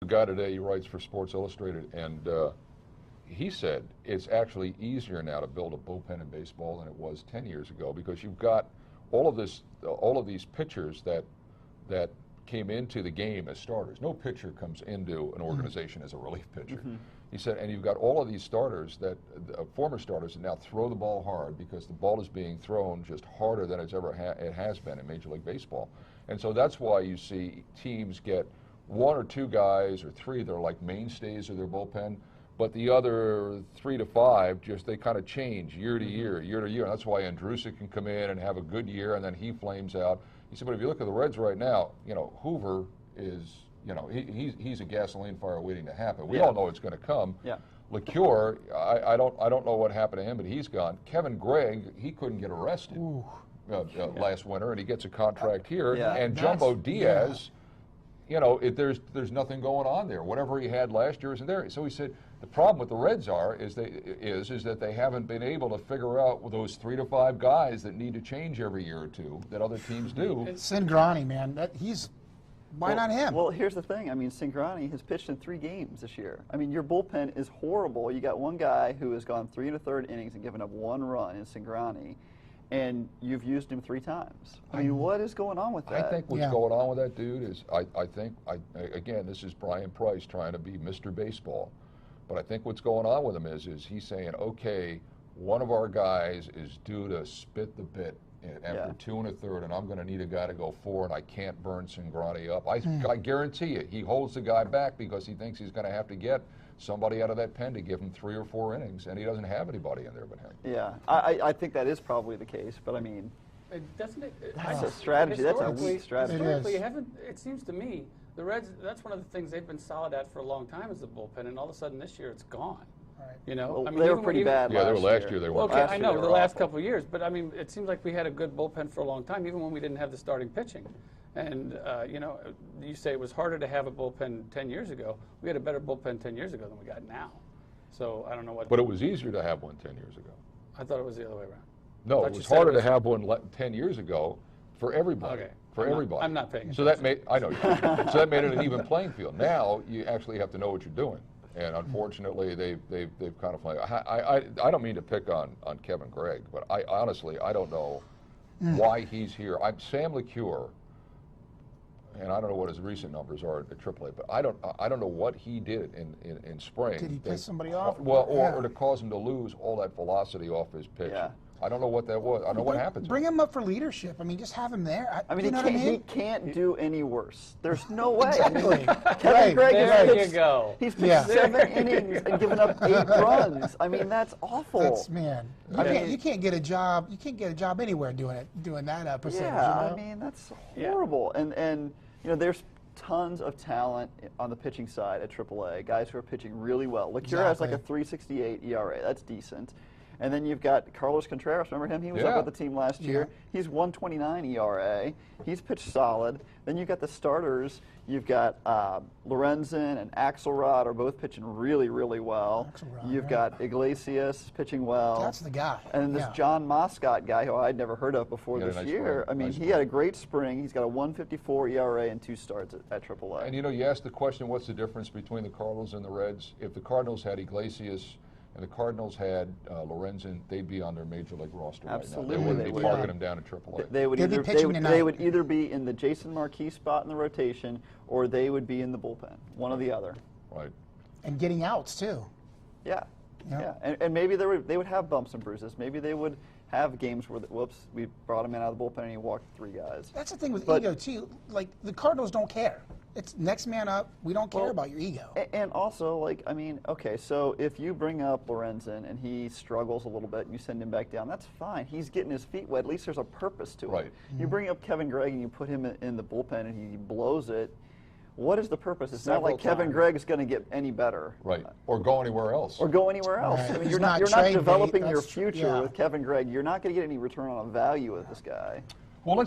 guy today, he writes for Sports Illustrated, and he said it's actually easier now to build a bullpen in baseball than it was 10 years ago, because you've got all of these pitchers that came into the game as starters. No pitcher comes into an organization as a relief pitcher. He said, and you've got all of these starters that former starters that now throw the ball hard, because the ball is being thrown just harder than it has been in Major League Baseball. And so that's why you see teams get one or two guys or three that are like mainstays of their bullpen, but the other 3 to 5 they kind of change year to year, year to year. And that's why Andrusa can come in and have a good year, and then he flames out. He said, but if you look at the Reds right now, Hoover is, he's a gasoline fire waiting to happen. We all know it's going to come. LeCure, I don't know what happened to him, but he's gone. Kevin Gregg, he couldn't get arrested last winter, and he gets a contract here. And Jumbo Diaz, there's nothing going on there. Whatever he had last year isn't there. So he said the problem with the Reds is that they haven't been able to figure out those 3 to 5 guys that need to change every year or two that other teams do. Cingrani, man, why not him? Well, here's the thing. I mean, Cingrani has pitched in 3 games this year. I mean, your bullpen is horrible. You got one guy who has gone 3 1/3 innings and given up 1 run in Cingrani, and you've used him 3 times. I mean, what is going on with that? I think what's going on with that dude is, again, this is Brian Price trying to be Mr. Baseball, but I think what's going on with him is he's saying, okay, one of our guys is due to spit the bit after 2 1/3, and I'm going to need a guy to go 4, and I can't burn Cingrani up. I guarantee you, he holds the guy back because he thinks he's going to have to get somebody out of that pen to give him 3 or 4 innings, and he doesn't have anybody in there but him. Yeah, I think that is probably the case, but I mean, that's a strategy. That's a weak strategy. Historically, it seems to me, the Reds, that's one of the things they've been solid at for a long time is the bullpen, and all of a sudden this year it's gone. Right. Well, I mean, they were pretty bad last year. Yeah, they were last year. They were. Okay, I know the last couple of years, but I mean, it seems like we had a good bullpen for a long time, even when we didn't have the starting pitching. And you say it was harder to have a bullpen 10 years ago. We had a better bullpen 10 years ago than we got now. So I don't know what. But it was easier to have one 10 years ago. I thought it was the other way around. No, it was harder to have one 10 years ago for everybody. Okay. For everybody. I'm not paying attention. So that made so that made it an even playing field. Now you actually have to know what you're doing. And unfortunately, they've kind of played. I don't mean to pick on Kevin Gregg, but I honestly don't know why he's here. Sam LeCure, and I don't know what his recent numbers are at AAA, but I don't know what he did in spring. Did he piss somebody off? Well, or to cause him to lose all that velocity off his pitch. Yeah. I don't know what that was. I don't know what happened. Bring him up for leadership. I mean, just have him there. I mean, he can't do any worse. There's no way. Exactly. Kevin Gregg He's pitched 7 innings and given up 8 runs. I mean, that's awful. You can't get a job. You can't get a job anywhere doing that percentage. Yeah, I mean, that's horrible. And there's tons of talent on the pitching side at AAA. Guys who are pitching really well. LeCure has like a 3.68 ERA. That's decent. And then you've got Carlos Contreras. Remember him? He was up with the team last year. He's 1.29 ERA. He's pitched solid. Then you've got the starters. You've got Lorenzen and Axelrod are both pitching really, really well. You've got Iglesias pitching well. That's the guy. And this John Mascot guy, who I'd never heard of before this year. I mean, he had a great spring. He's got a 1.54 ERA and 2 starts at AAA. And you asked the question, what's the difference between the Cardinals and the Reds? If the Cardinals had Iglesias and the Cardinals had Lorenzen, they'd be on their Major League roster right now. They wouldn't be parking them down at AAA. They would either be in the Jason Marquis spot in the rotation, or they would be in the bullpen, one or the other. Right. And getting outs too. Yeah. And maybe they would have bumps and bruises. Maybe they would have games where, we brought him in out of the bullpen and he walked 3 guys. That's the thing with ego too. Like, the Cardinals don't care. It's next man up. We don't care about your ego. And also, okay, so if you bring up Lorenzen and he struggles a little bit and you send him back down, that's fine. He's getting his feet wet. At least there's a purpose to it. Right. You bring up Kevin Gregg and you put him in the bullpen and he blows it. What is the purpose? It's not like Kevin Gregg is going to get any better. Right. Or go anywhere else. Right. I mean, you're not developing your future with Kevin Gregg. You're not going to get any return on value with this guy. Well, let's